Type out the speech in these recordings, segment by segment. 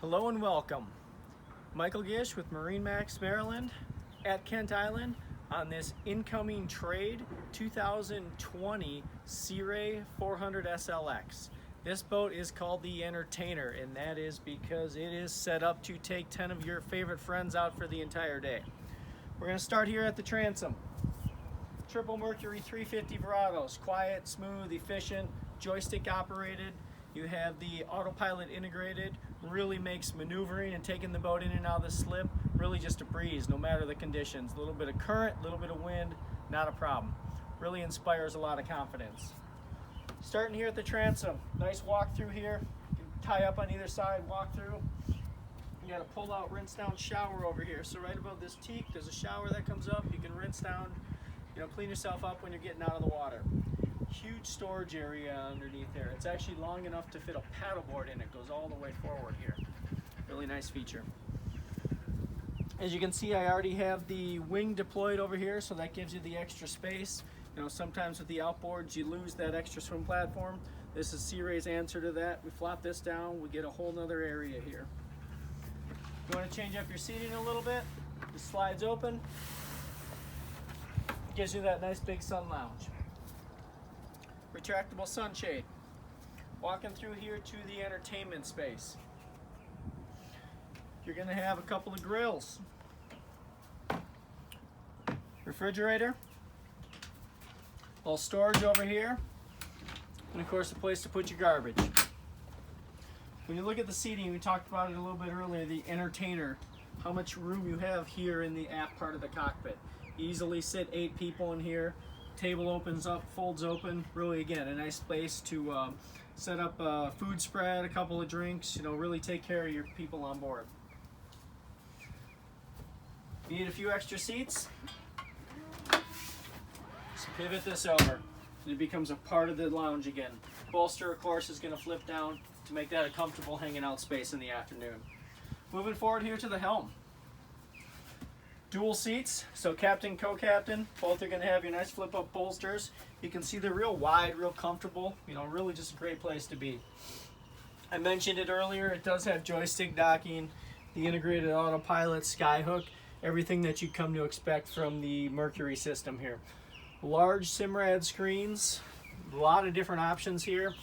Hello and welcome. Michael Gish with MarineMax Maryland at Kent Island on this incoming trade 2020 Sea Ray 400 SLX. This boat is called the Entertainer, and that is because it is set up to take 10 of your favorite friends out for the entire day. We're going to start here at the transom. Triple Mercury 350 Verados, quiet, smooth, efficient, joystick operated. You have the autopilot integrated, really makes maneuvering and taking the boat in and out of the slip really just a breeze, no matter the conditions. A little bit of current, a little bit of wind, not a problem. Really inspires a lot of confidence. Starting here at the transom, nice walk through here. You can tie up on either side, walk through. You got a pull out, rinse down shower over here. So right above this teak, there's a shower that comes up. You can rinse down, clean yourself up when you're getting out of the water. Huge storage area underneath there. It's actually long enough to fit a paddleboard in. It goes all the way forward here. Really nice feature. As you can see, I already have the wing deployed over here, so that gives you the extra space. Sometimes with the outboards you lose that extra swim platform. This is Sea Ray's answer to that. We flop this down, we get a whole nother area here. You want to change up your seating a little bit? It slides open. Gives you that nice big sun lounge. Retractable sunshade. Walking through here to the entertainment space. You're going to have a couple of grills. Refrigerator. All storage over here. And of course a place to put your garbage. When you look at the seating, we talked about it a little bit earlier, the Entertainer, how much room you have here in the aft part of the cockpit. Easily sit 8 people in here. Table opens up, folds open. Really, again, a nice place to set up a food spread, a couple of drinks, really take care of your people on board. You need a few extra seats. Just pivot this over. It becomes a part of the lounge again. Bolster, of course, is going to flip down to make that a comfortable hanging out space in the afternoon. Moving forward here to the helm. Dual seats, so captain, co-captain, both are going to have your nice flip-up bolsters. You can see they're real wide, real comfortable, really just a great place to be. I mentioned it earlier, it does have joystick docking, the integrated autopilot, skyhook, everything that you come to expect from the Mercury system here. Large Simrad screens, a lot of different options here.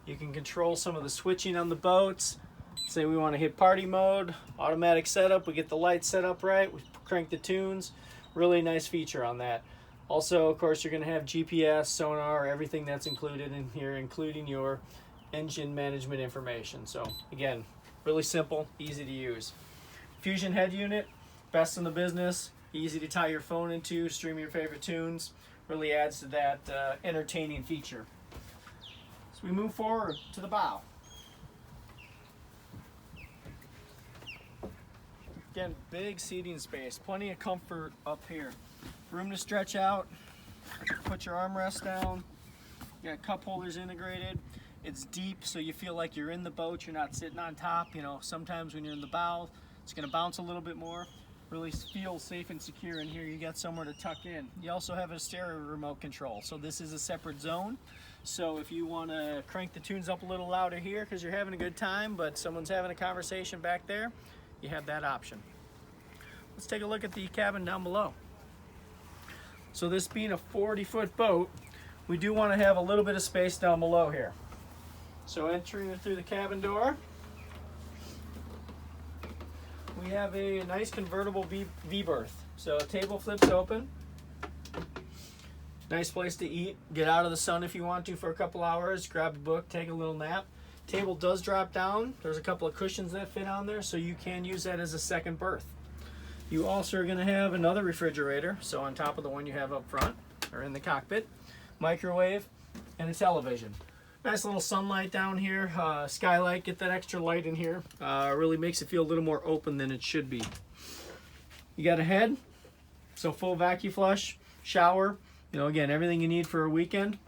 You can control some of the switching on the boats. Say we want to hit party mode, automatic setup, we get the lights set up right, we crank the tunes. Really nice feature on that. Also, of course, you're going to have GPS, sonar, everything that's included in here, including your engine management information. So again, really simple, easy to use. Fusion head unit, best in the business, easy to tie your phone into, stream your favorite tunes. Really adds to that entertaining feature. So we move forward to the bow. Again, big seating space, plenty of comfort up here. Room to stretch out, put your armrest down. You got cup holders integrated. It's deep, so you feel like you're in the boat, you're not sitting on top. Sometimes when you're in the bow, it's gonna bounce a little bit more. Really feel safe and secure in here. You got somewhere to tuck in. You also have a stereo remote control, so this is a separate zone. So if you wanna crank the tunes up a little louder here because you're having a good time, but someone's having a conversation back there, you have that option. Let's take a look at the cabin down below. So this being a 40-foot boat, we do want to have a little bit of space down below here. So entering through the cabin door, we have a nice convertible V-berth. So table flips open. Nice place to eat. Get out of the sun if you want to for a couple hours. Grab a book, take a little nap. Table does drop down. There's a couple of cushions that fit on there, so you can use that as a second berth. You also are going to have another refrigerator, so on top of the one you have up front or in the cockpit, microwave, and a television. Nice little sunlight down here, skylight, get that extra light in here. Really makes it feel a little more open than it should be. You got a head, so full vacuum flush, shower, again, everything you need for a weekend.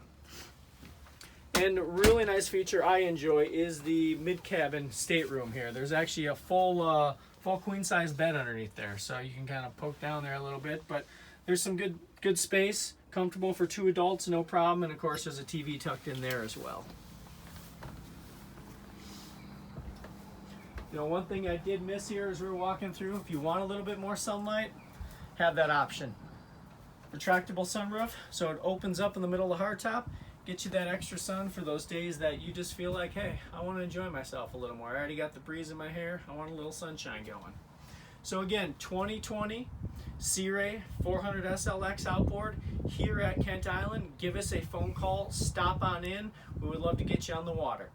And a really nice feature I enjoy is the mid-cabin stateroom here. There's actually a full queen-size bed underneath there, so you can kind of poke down there a little bit. But there's some good space, comfortable for 2 adults, no problem. And of course, there's a TV tucked in there as well. You know, one thing I did miss here as we were walking through, if you want a little bit more sunlight, have that option. Retractable sunroof, so it opens up in the middle of the hardtop, get you that extra sun for those days that you just feel like, hey, I want to enjoy myself a little more. I already got the breeze in my hair, I want a little sunshine going. So again, 2020 Sea Ray 400 SLX outboard here at Kent Island. Give us a phone call, stop on in. We would love to get you on the water.